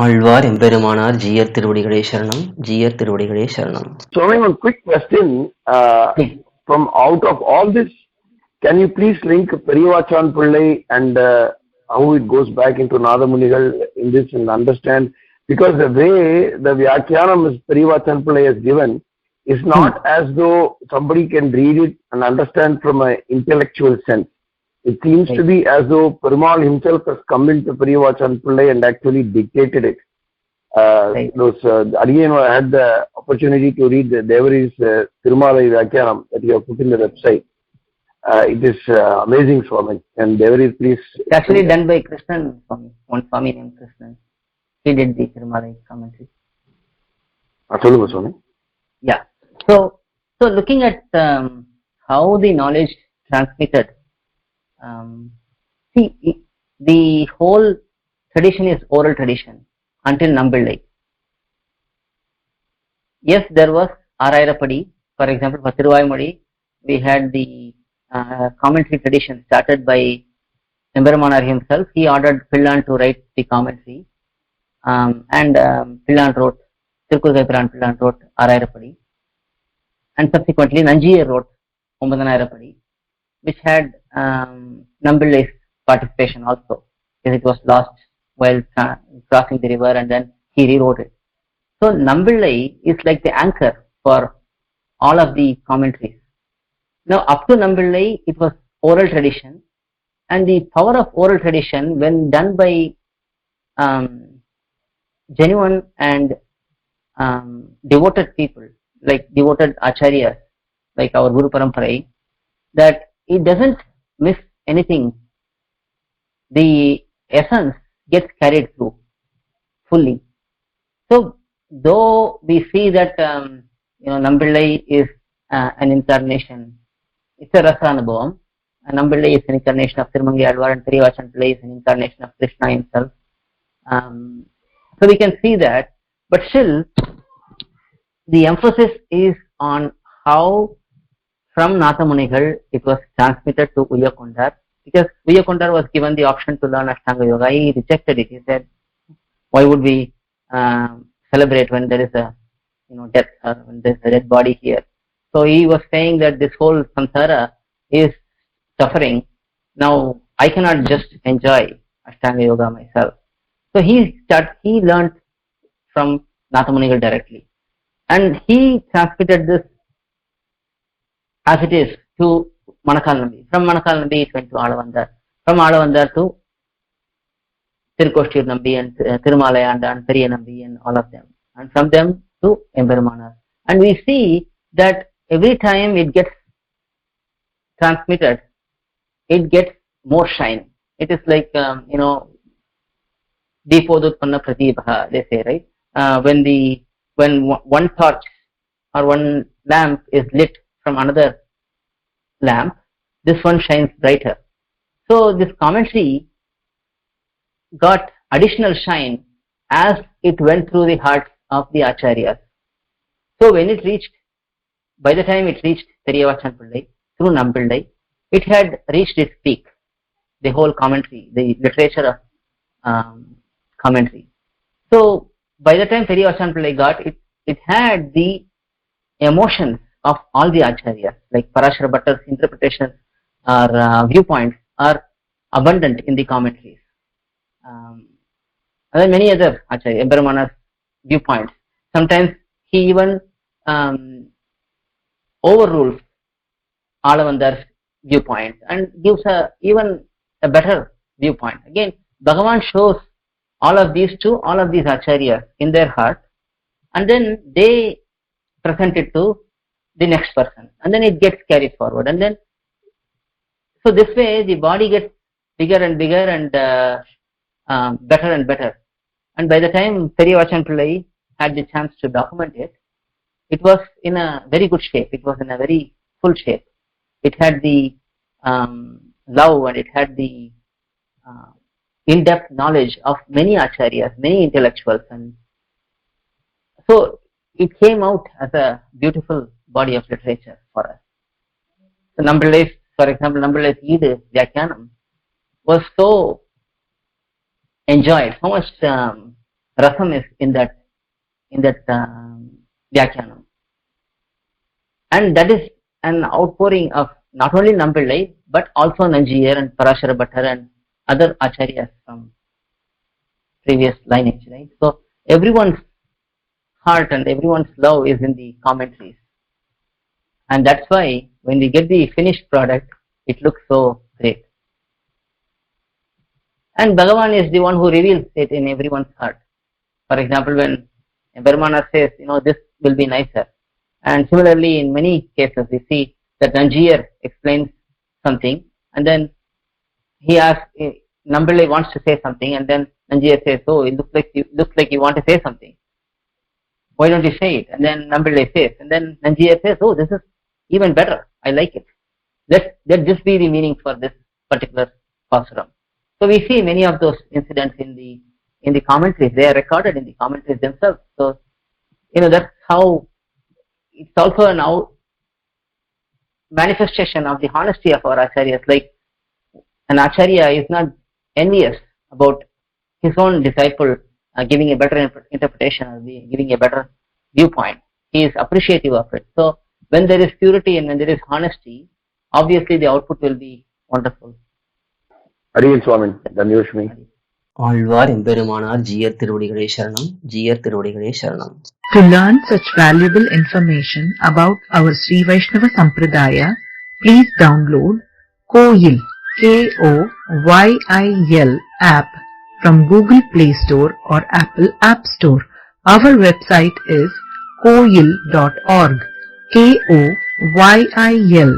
ஆழ்வார் எம்பெருமானார் ஜீயர் திருவடிகளே சரணம். ஜீயர் திருவடிகளே சரணம். So, one quick question. From out of all this, can you please link periyavAchchAn piLLai and how it goes back into nAthamunigaL in this and understand? Because the way the Vyakhyanam periyavAchchAn piLLai has given is not as though somebody can read it and understand from an intellectual sense. It seems to be as though Perumal himself has come into periyavAchchAn piLLai and actually dictated it. Again, I had the opportunity to read the Devari's Tirumalai Vyakhyanam that you have put in the website. It is amazing, Swami. And Devari, please. It's actually done by Krishnan Swami, one Swami named Krishnan. He did the Tirumalai commentary. Swami. Yeah. So looking at how the knowledge transmitted, see, the whole tradition is oral tradition until nAthamunigaL. Yes, there was AchAryas. For example, for Thiruvaimozhi, we had the commentary tradition started by Emberamanar himself. He ordered piLLai to write the commentary, and piLLai wrote, Tirukkurai piLLai wrote AchAryas, and subsequently Nanjiyar wrote Ombadanayirapadi, which had nAthamunigaL's participation also, because it was lost while crossing the river, and then he rewrote it. So nAthamunigaL is like the anchor for all of the commentaries. Now, up to nAthamunigaL, it was oral tradition, and the power of oral tradition, when done by genuine and devoted people, like devoted AchAryas, like our Guru Paramparai, that it doesn't miss anything. The essence gets carried through fully. So, though we see that nAthamunigaL is an incarnation, it's a rasa anubhavam. nAthamunigaL is an incarnation of Tirumangai and periyavAchchAn piLLai is an incarnation of Krishna himself. So we can see that, but still the emphasis is on how from nAthamunigaL it was transmitted to Uyyakondar, because Uyyakondar was given the option to learn Ashtanga Yoga. He rejected it. He said, why would we celebrate when there is a death, or when there is a dead body here? So he was saying that this whole samsara is suffering. Now I cannot just enjoy Ashtanga Yoga myself. So he learned from nAthamunigaL directly, and he transmitted this as it is to Manakal Nambi. From Manakal Nambi it went to Alavandar. From Alavandar to Tirukoshtiyur Nambi and Tirumalai and Periya Nambi and all of them. And from them to Emberamanar. And we see that every time it gets transmitted, it gets more shine. It is like, Deepodutpanna Pratibha, they say, right? When one torch or one lamp is lit from another lamp, this one shines brighter. So this commentary got additional shine as it went through the hearts of the AchAryas. So when it reached, by the time it reached periyavAchchAn piLLai through nAthamunigaL, it had reached its peak. The whole commentary, the literature of commentary. So by the time periyavAchchAn piLLai got it, it had the emotions of all the AchAryas, like Parashara Bhattar's interpretations or viewpoints are abundant in the commentaries. And then many other Acharya, Emberamanar's viewpoints. Sometimes he even overrules Alavandar's viewpoint and gives even a better viewpoint. Again, Bhagavan shows all of these to all of these Acharyas in their heart, and then they present it to the next person, and then it gets carried forward, and then so this way the body gets bigger and bigger and better and better. And by the time periyavAchchAn piLLai had the chance to document it, it was in a very good shape. It was in a very full shape. It had the love, and it had the in-depth knowledge of many Acharyas, many intellectuals, and so it came out as a beautiful body of literature for us. So nAthamunigaL, for example, nAthamunigaL's Eid Vyakhyanam was so enjoyed, so much rasam is in that Vyakhyanam. And that is an outpouring of not only nAthamunigaL but also Nanjiyar and Parashara Bhattar and other Acharyas from previous lineage, right? So everyone's heart and everyone's love is in the commentaries. And that's why when we get the finished product, it looks so great. And Bhagavan is the one who reveals it in everyone's heart. For example, when Brahmana says, this will be nicer. And similarly, in many cases, we see that Nanjiyar explains something, and then he asks, nAthamunigaL wants to say something, and then Nanjiyar says, oh, it looks like you want to say something. Why don't you say it? And then nAthamunigaL says, and then Nanjiyar says, oh, this is even better. I like it. Let this be the meaning for this particular pasuram. So we see many of those incidents in the commentaries. They are recorded in the commentaries themselves. So that's how it's also an manifestation of the honesty of our acharyas. Like an acharya is not envious about his own disciple giving a better interpretation or giving a better viewpoint. He is appreciative of it. So when there is purity and when there is honesty, obviously the output will be wonderful. Adiyal Swamin, Dhanyushmi. Alvar எம்பெருமானார் ஜீயர் திருவடிகளே சரணம் ஜீயர் திருவடிகளே சரணம். To learn such valuable information about our SrIvaishnava Sampradaya, please download KOYIL, KOYIL app from Google Play Store or Apple App Store. Our website is koyil.org, KOYIL.org.